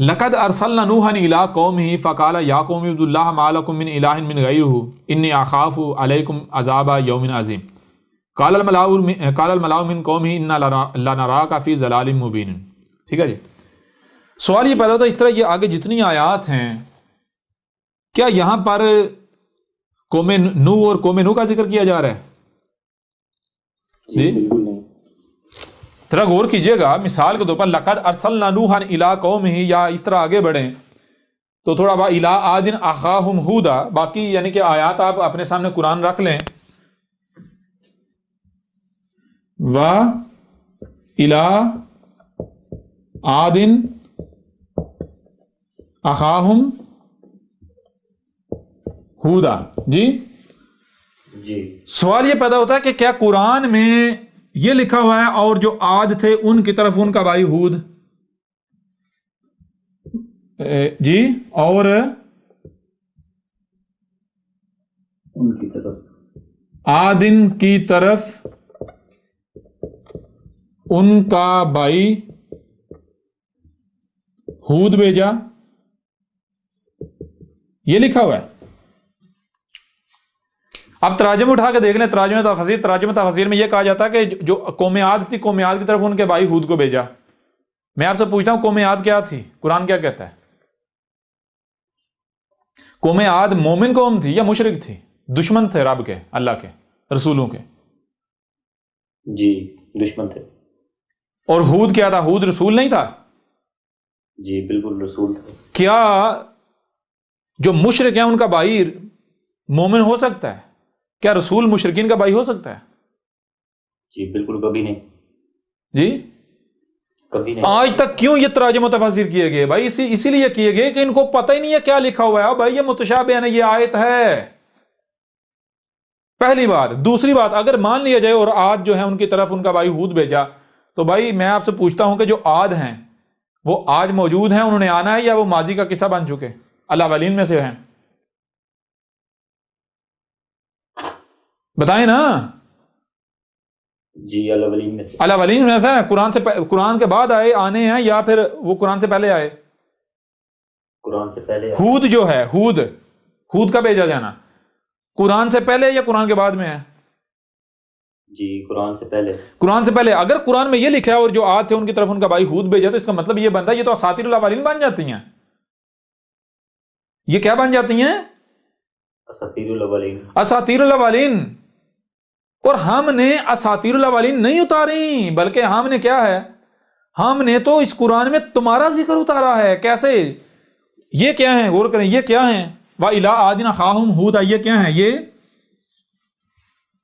لقد ارسلنا نوحا الی قومه فقال یا قوم اعبدوا اللہ ما لکم من الہ من غیرہ انی اخاف علیکم عذاب یوم عظیم قال الملأ من قومه انا لنراک فی ضلال مبین. ٹھیک ہے جی. سوال یہ پیدا ہوتا ہے اس طرح یہ آگے جتنی آیات ہیں کیا یہاں پر قوم نوح اور قوم نوح کا ذکر کیا جا رہا ہے؟ جی ذرا غور کیجئے گا. مثال کے طور پر لقد ارسلنا نوحا الی قومه یا اس طرح آگے بڑھیں تو تھوڑا الی عاد اخاہم ہودا، باقی یعنی کہ آیات آپ اپنے سامنے قرآن رکھ لیں. و الی عاد اخاہم ہودا. جی سوال یہ پیدا ہوتا ہے کہ کیا قرآن میں یہ لکھا ہوا ہے اور جو عاد تھے ان کی طرف ان کا بھائی ہود، جی اور ان کی طرف عادن کی طرف ان کا بھائی ہود بھیجا، یہ لکھا ہوا ہے. اب تراجم اٹھا کے دیکھ لیں، تراجم تفسیر میں یہ کہا جاتا ہے کہ جو قوم عاد تھی قوم عاد کی طرف ان کے بھائی ہود کو بھیجا. میں آپ سے پوچھتا ہوں قوم عاد کیا تھی؟ قرآن کیا کہتا ہے؟ قوم عاد مومن قوم تھی یا مشرک تھی؟ دشمن تھے رب کے، اللہ کے، رسولوں کے. جی دشمن تھے. اور ہود کیا تھا؟ ہود رسول نہیں تھا؟ جی بالکل رسول تھے. کیا جو مشرک ہیں ان کا بھائی مومن ہو سکتا ہے؟ کیا رسول مشرکین کا بھائی ہو سکتا ہے؟ جی بالکل کبھی نہیں. جی کبھی نہیں. آج تک کیوں یہ تراجم و تفاسیر کیے گئے بھائی؟ اسی لیے کیے گئے کہ ان کو پتہ ہی نہیں ہے کیا لکھا ہوا ہے. بھائی یہ متشابہ ہے، یہ آیت ہے، پہلی بات. دوسری بات، اگر مان لیا جائے اور عاد جو ہے ان کی طرف ان کا بھائی ہود بھیجا، تو بھائی میں آپ سے پوچھتا ہوں کہ جو عاد ہیں وہ آج موجود ہیں، انہوں نے آنا ہے، یا وہ ماضی کا قصہ بن چکے الاولین میں سے ہیں؟ بتائیں نا. جی الاولین میں سے. الاولین میں سے قرآن کے بعد آنے ہیں یا پھر وہ قرآن سے پہلے آئے؟ قرآن سے پہلے. ہود جو ہے ہود کا بھیجا جانا قرآن سے پہلے یا قرآن کے بعد میں ہے؟ جی قرآن سے پہلے. قرآن سے پہلے. اگر قرآن میں یہ لکھا ہے اور جو عاد تھے ان کی طرف ان کا بھائی ہود بھیجا، تو اس کا مطلب یہ بنتا ہے یہ تو اساطیر الاولین بن جاتی ہیں. یہ کیا بن جاتی ہیں؟ اساطیر الاولین. اساطیر الاولین. اور ہم نے اساطیر الاولین نہیں اتاری، بلکہ ہم نے کیا ہے؟ ہم نے تو اس قرآن میں تمہارا ذکر اتارا ہے. کیسے؟ یہ کیا ہیں؟ غور کریں، یہ کیا ہیں؟ وَإِلَىٰ عَادٍ أَخَاهُمْ هُودًا. یہ کیا ہیں؟ یہ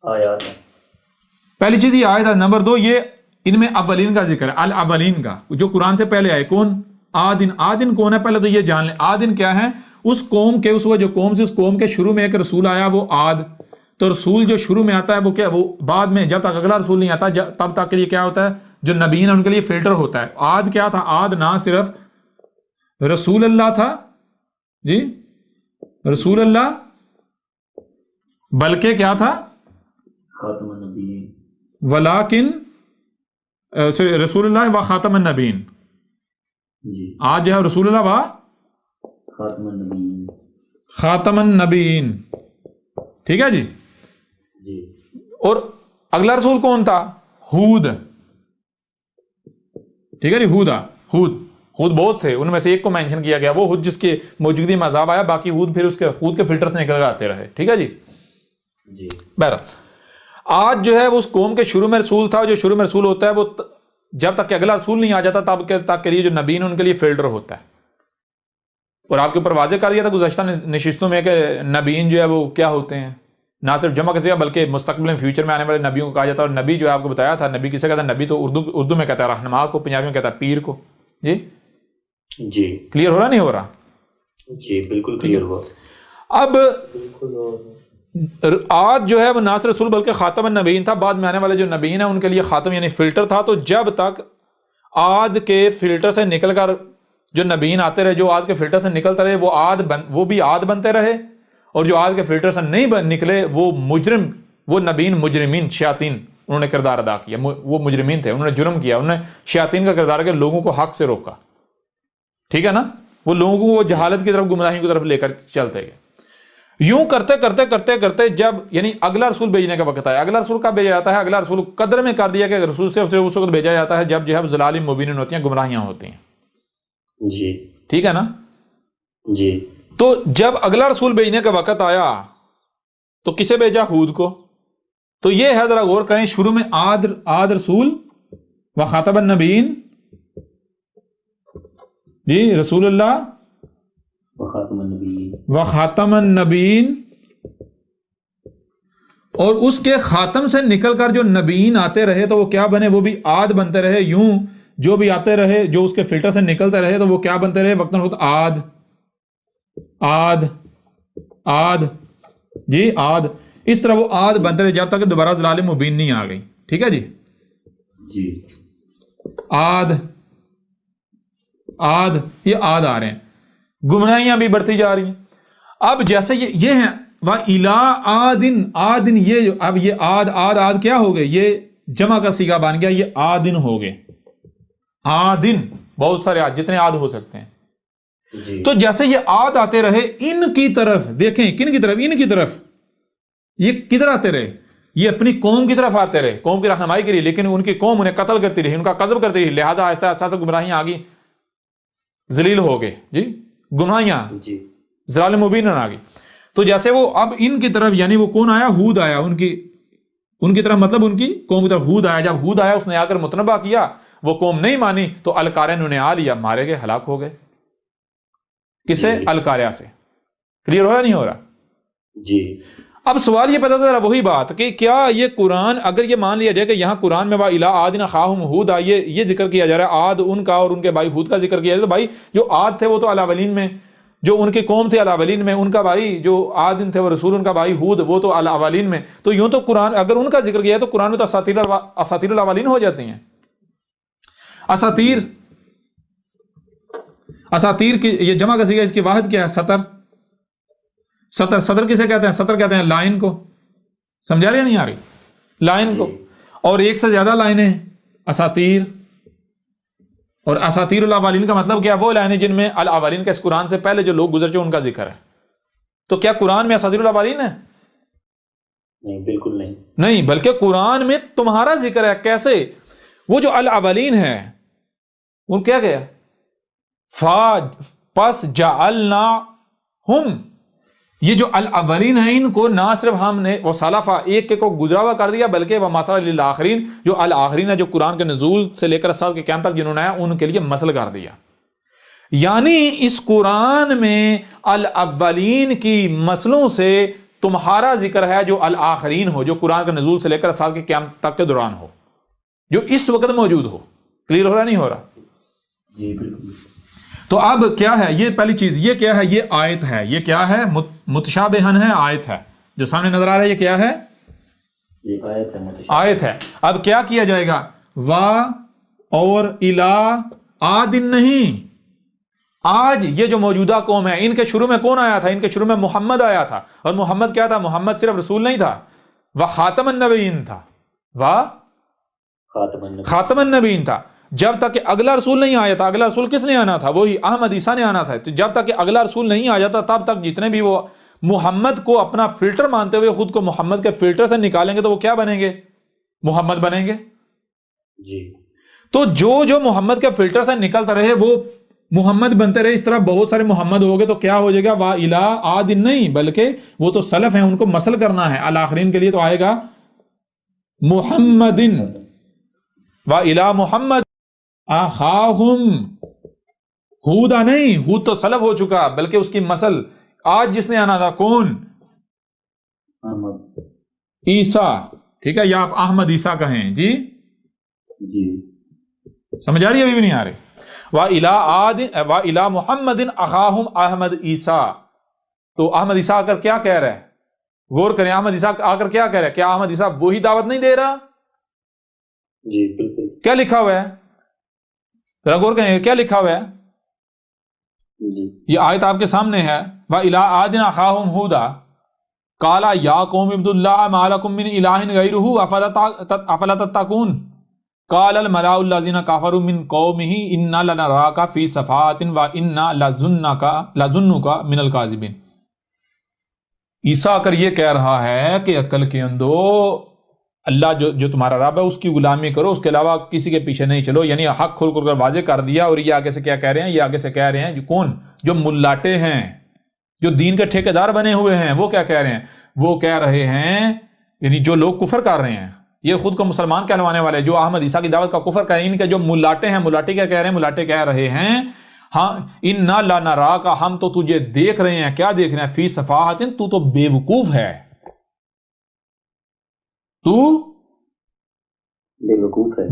آیات ہیں. پہلی چیز یہ آیت ہے. نمبر 2 یہ ان میں اولین کا ذکر ہے، الاولین کا، جو قرآن سے پہلے آئے. کون؟ عادن. عادن کون ہے؟ پہلے تو یہ جان لیں. عادن کیا ہے؟ اس قوم کے، اس جو قوم سے، اس قوم کے شروع میں ایک رسول آیا، وہ عاد. تو رسول جو شروع میں آتا ہے وہ کیا؟ وہ بعد میں جب تک اگلا رسول نہیں آتا تب تک کے لیے کیا ہوتا ہے؟ جو نبیین ہیں ان کے لیے فلٹر ہوتا ہے. عاد کیا تھا؟ عاد نہ صرف رسول اللہ تھا، جی رسول اللہ، بلکہ کیا تھا؟ خاتم النبیین. ولیکن رسول اللہ و خاتم النبیین. جی آج جو ہے رسول اللہ و خاتم النبیین. خاتم النبیین. ٹھیک ہے جی. جی اور اگلا رسول کون تھا؟ ہود. ٹھیک ہے جی. ہود بہت تھے، ان میں سے ایک کو مینشن کیا گیا، وہ ہود جس کے موجودگی میں عذاب آیا. باقی ہود پھر اس کے ہود کے فلٹر سے نکل کر آتے رہے. ٹھیک ہے جی. جی بہرحال آج جو ہے وہ اس قوم کے شروع میں رسول تھا. جو شروع میں رسول ہوتا ہے وہ جب تک کہ اگلا رسول نہیں آ جاتا تب تک کے لیے جو نبیین ان کے لیے فلٹر ہوتا ہے. اور آپ کے اوپر واضح کر دیا تھا گزشتہ نشستوں میں کہ نبیین جو ہے وہ کیا ہوتے ہیں، نہ صرف جمع کسی کا بلکہ مستقبل میں فیوچر میں آنے والے نبیوں کو کہا جاتا ہے. اور نبی جو ہے آپ کو بتایا تھا نبی کسے کہتا ہے؟ نبی تو اردو میں کہتا ہے رہنما کو، پنجابی میں کہتا ہے پیر کو. جی جی کلیئر ہو رہا نہیں ہو رہا؟ جی بالکل کلیئر ہوا. اب عاد جو ہے وہ نہ صرف رسول بلکہ خاتم النبیین تھا. بعد میں آنے والے جو نبیین ہیں ان کے لیے خاتم یعنی فلٹر تھا. تو جب تک عاد کے فلٹر سے نکل کر جو نبیین آتے رہے، جو عاد کے فلٹر سے نکلتے رہے، وہ بھی عاد بنتے رہے. اور جو عاد کے فلٹر سے نہیں نکلے وہ مجرم، وہ نبیین مجرمین، شیاطین انہوں نے کردار ادا کیا. وہ مجرمین تھے، انہوں نے جرم کیا، انہوں نے شیاطین کا کردار کیا، لوگوں کو حق سے روکا. ٹھیک ہے نا, وہ لوگوں کو وہ جہالت کی طرف, گمراہی کی طرف لے کر چلتے گئے. یوں کرتے کرتے کرتے کرتے جب یعنی اگلا رسول بھیجنے کا وقت آیا. اگلا رسول کب بھیجا جاتا ہے؟ اگلا رسول قدر میں کر دیا کہ رسول صرف اس وقت بھیجا جاتا ہے جب جو ہے ضلال مبین ہوتی ہیں, گمراہیاں ہوتی ہیں. جی ٹھیک ہے نا. جی تو جب اگلا رسول بھیجنے کا وقت آیا تو کسے بھیجا؟ ہود کو. تو یہ ہے, ذرا غور کریں, شروع میں عاد رسول و خاتم النبیین, جی رسول اللہ وخاتم النبیین, و خاتم النبیین, اور اس کے خاتم سے نکل کر جو نبیین آتے رہے تو وہ کیا بنے؟ وہ بھی عاد بنتے رہے. یوں جو بھی آتے رہے, جو اس کے فلٹر سے نکلتے رہے تو وہ کیا بنتے رہے؟ وقتاً وقت عاد عاد عاد, جی عاد. اس طرح وہ عاد بنتے رہے جب تک کہ دوبارہ ضلال مبین نہیں آ گئی. ٹھیک ہے جی. جی عاد عاد, یہ عاد آ رہے ہیں, گمراہیاں بھی بڑھتی جا رہی ہیں. اب جیسے یہ ہیں وَإِلَىٰ عَادٍ, عادن, یہ جو اب یہ عاد کیا ہو گئے؟ یہ جمع کا صیغہ بن گیا, یہ عادن ہو گئے. عادن, بہت سارے عاد, جتنے عاد ہو سکتے ہیں. جی تو جیسے یہ عاد آتے رہے ان کی طرف, دیکھیں کن کی طرف؟ ان کی طرف. یہ کدھر آتے رہے؟ یہ اپنی قوم کی طرف آتے رہے, قوم کی رہنمائی کے لیے, لیکن ان کی قوم انہیں قتل کرتی رہی, ان کا قذف کرتی رہی, لہذا آہستہ آہستہ گمراہیاں آ گئی, ذلیل ہو گئے. جی گمراہیاں, جی ضلال مبین آ گئی. تو جیسے وہ اب ان کی طرف, یعنی وہ کون آیا؟ ہود آیا ان کی طرف, مطلب ان کی قوم کی طرف ہود آیا. جب ہود آیا اس نے آ کر متنبہ کیا, وہ قوم نہیں مانی تو القاریہ نے انہیں آ لیا, مارے گئے, ہلاک ہو گئے. کسے؟ القاریہ سے. کلیئر ہو رہا نہیں ہو رہا؟ جی. اب سوال یہ پیدا ہوتا ہے وہی بات کہ کیا یہ قرآن, اگر یہ مان لیا جائے کہ یہاں قرآن میں وَإِلَىٰ عَادٍ أَخَاهُمْ هُودًا یہ ذکر کیا جا رہا ہے, عاد ان کا اور ان کے بھائی ہود کا ذکر کیا جا رہا ہے, تو بھائی جو عاد تھے وہ تو الاولین میں, جو ان کی قوم تھی الاولین میں, ان کا بھائی جو عاد تھے وہ رسول, ان کا بھائی ہود وہ تو الاولین میں. تو یوں تو قرآن اگر ان کا ذکر کیا ہے تو قرآن میں تو اساطیر الاولین ہو جاتی ہیں. اساطیر کی یہ جمع کا صیغہ, اس کی واحد کیا ہے؟ سطر کسے کہتے ہیں؟ سطر کہتے ہیں لائن کو. سمجھا رہی یا نہیں آ رہی؟ لائن کو. اور ایک سے زیادہ لائنیں اساطیر. اور اساطیر الاولین کا مطلب کیا؟ وہ لائنیں جن میں الاولین کا, اس قرآن سے پہلے جو لوگ گزر چکے ان کا ذکر ہے. تو کیا قرآن میں اساطیر الاولین ہے؟ نہیں, بالکل نہیں. نہیں, بلکہ قرآن میں تمہارا ذکر ہے. کیسے؟ وہ جو الاولین ہے وہ کیا گیا؟ پس جعلناہم, یہ جو الاولین ہیں ان کو نہ صرف ہم نے وہ سلفا ایک کو گزرا ہوا کر دیا, بلکہ وہ مثلا للآخرین, جو الاخرین ہے جو قرآن کے نزول سے لے کر سال کے قیامت تک جنہوں نے آیا ان کے لیے مثل کر دیا. یعنی اس قرآن میں الاولین کی مثلوں سے تمہارا ذکر ہے جو الاخرین ہو, جو قرآن کے نزول سے لے کر سال کے قیامت تک کے دوران ہو, جو اس وقت موجود ہو. کلیئر ہو رہا نہیں ہو رہا؟ جی بالکل. تو اب کیا ہے یہ پہلی چیز, یہ کیا ہے؟ یہ آیت ہے. یہ کیا ہے؟ متشابہن ہے, آیت ہے جو سامنے نظر آ رہا ہے. یہ کیا ہے؟ یہ آیت ہے, آیت ہے. اب کیا کیا جائے گا؟ وا اور الا عادن نہیں. آج یہ جو موجودہ قوم ہے ان کے شروع میں کون آیا تھا؟ ان کے شروع میں محمد آیا تھا. اور محمد کیا تھا؟ محمد صرف رسول نہیں تھا, وہ خاتم النبیین تھا. خاتم النبیین تھا. جب تک کہ اگلا رسول نہیں آیا تھا. اگلا رسول کس نے آنا تھا؟ وہی احمد عیسیٰ نے آنا تھا. تو جب تک کہ اگلا رسول نہیں آ جاتا تب تک جتنے بھی وہ محمد کو اپنا فلٹر مانتے ہوئے خود کو محمد کے فلٹر سے نکالیں گے تو وہ کیا بنیں گے؟ محمد بنیں گے. جی. تو جو محمد کے فلٹر سے نکلتا رہے وہ محمد بنتے رہے. اس طرح بہت سارے محمد ہو گئے تو کیا ہو جائے گا؟ وا الا عاد نہیں, بلکہ وہ تو سلف ہیں, ان کو مسل کرنا ہے. الاخرین کے لیے تو آئے گا محمد, وا الا محمد اخاہم ہودا نہیں. ہود تو سلف ہو چکا, بلکہ اس کی مسل آج جس نے آنا تھا کون؟ عیسیٰ. ٹھیک ہے, یا آپ احمد عیسیٰ کہیں. جی جی سمجھ آ رہی ہے؟ ابھی بھی نہیں آ رہی. وَإِلَىٰ مُحَمَّدٍ أَخَاهُمْ احمد عیسیٰ. تو احمد عیسیٰ آ کر کیا کہہ رہا ہے؟ غور کریں, احمد عیسیٰ آ کر کیا کہہ رہا ہے؟ کیا احمد عیسیٰ وہی دعوت نہیں دے رہا؟ جی بالکل. کیا لکھا ہوا ہے؟ ذرا غور کریں کیا لکھا ہوا ہے. جی یہ آیت آپ کے سامنے ہے. وَإِلَىٰ عَادٍ أَخَاهُمْ هُودًا قَالَ يَا قَوْمِ اعْبُدُوا اللَّهَ مَا لَكُم مِّنْ إِلَٰهٍ غَيْرُهُ أَفَلَا تَتَّقُونَ. قال الملأ الذين كفروا من قومه انا لنراك في سفاهة وانا لظنك من الكاذبين. عیسیٰ اگر یہ کہہ رہا ہے کہ عقل کے اندو اللہ جو تمہارا رب ہے اس کی غلامی کرو، اس کے علاوہ کسی کے پیچھے نہیں چلو، یعنی حق کھول کر واضح کر دیا. اور یہ آگے سے کیا کہہ رہے ہیں؟ یہ آگے سے کہہ رہے ہیں جو کون؟ جو ملاٹے ہیں، جو دین کے ٹھیکیدار بنے ہوئے ہیں، وہ کیا کہہ رہے ہیں؟ وہ کہہ رہے ہیں، یعنی جو لوگ کفر کر رہے ہیں، یہ خود کو مسلمان کہلوانے والے جو احمد عیسیٰ کی دعوت کا کفر کر رہے ہیں، ان کے جو ملاٹے ہیں، ملاٹے کیا کہہ رہے ہیں؟ ملاٹے کہہ رہے ہیں ہاں انا لنراک، ہم تو تجھے دیکھ رہے ہیں. کیا دیکھ رہے ہیں؟ فی صفاحت، تو بے وقوف ہے، تو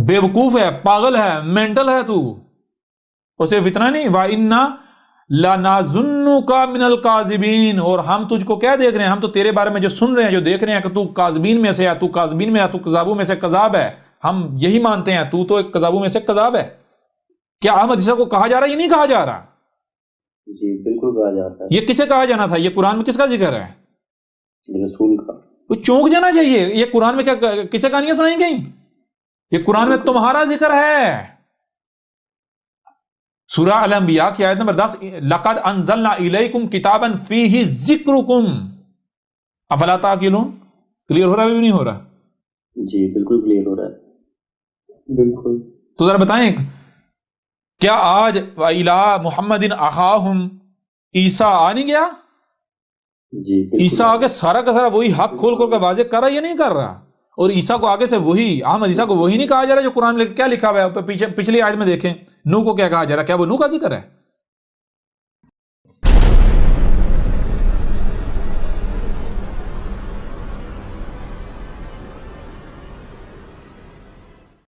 بے وقوف ہے، پاگل ہے، مینٹل ہے تو. اور صرف اتنا نہیں، وَإِنَّا لَنَظُنُّكَ مِنَ الْكَاذِبِينَ، اور ہم تجھ کو کیا دیکھ رہے ہیں؟ ہم تو تیرے بارے میں جو سن رہے ہیں، جو دیکھ رہے ہیں کہ تو کاذبین میں سے ہے، تو کاذبین میں ہے، تو کذابوں میں سے کذاب ہے. ہم یہی مانتے ہیں، تو ایک کذابوں میں سے کذاب ہے. کیا احمد عیسیٰ کو کہا جا رہا ہے؟ یہ نہیں کہا جا رہا. جی بالکل کہا جاتا ہے. یہ کسے کہا جانا تھا؟ یہ قرآن میں کس کا ذکر ہے؟ رسول کا. وہ چونک جانا چاہیے. یہ قرآن میں کیا کسے کہانیاں سنائیں گئی؟ یہ قرآن میں تمہارا ذکر ہے. سورہ الانبیاء کی آیت نمبر 10، لَقَدْ أَنزَلْنَا إِلَيْكُمْ كِتَابًا فِيهِ ذِكْرُكُمْ أَفَلَا تَعْقِلُونَ. کلیئر ہو رہا ہے بھی نہیں ہو رہا؟ جی بالکل کلیئر ہو رہا ہے. بالکل. تو ذرا بتائیں، کیا آج وَإِلَىٰ مُحَمَّدٍ أَخَاهُمْ عیسیٰ آ نہیں گیا؟ جی عیسیٰ آگے سارا کا سارا وہی حق کھول کر واضح کر رہا ہے یا نہیں کر رہا؟ اور عیسیٰ کو آگے سے وہی احمد عیسیٰ کو وہی نہیں کہا جا رہا جو قرآن میں کیا لکھا ہوا ہے؟ پچھلی آیت میں دیکھیں، نوح کو کیا کہا جا رہا ہے؟ کیا وہ نوح کا ذکر ہے؟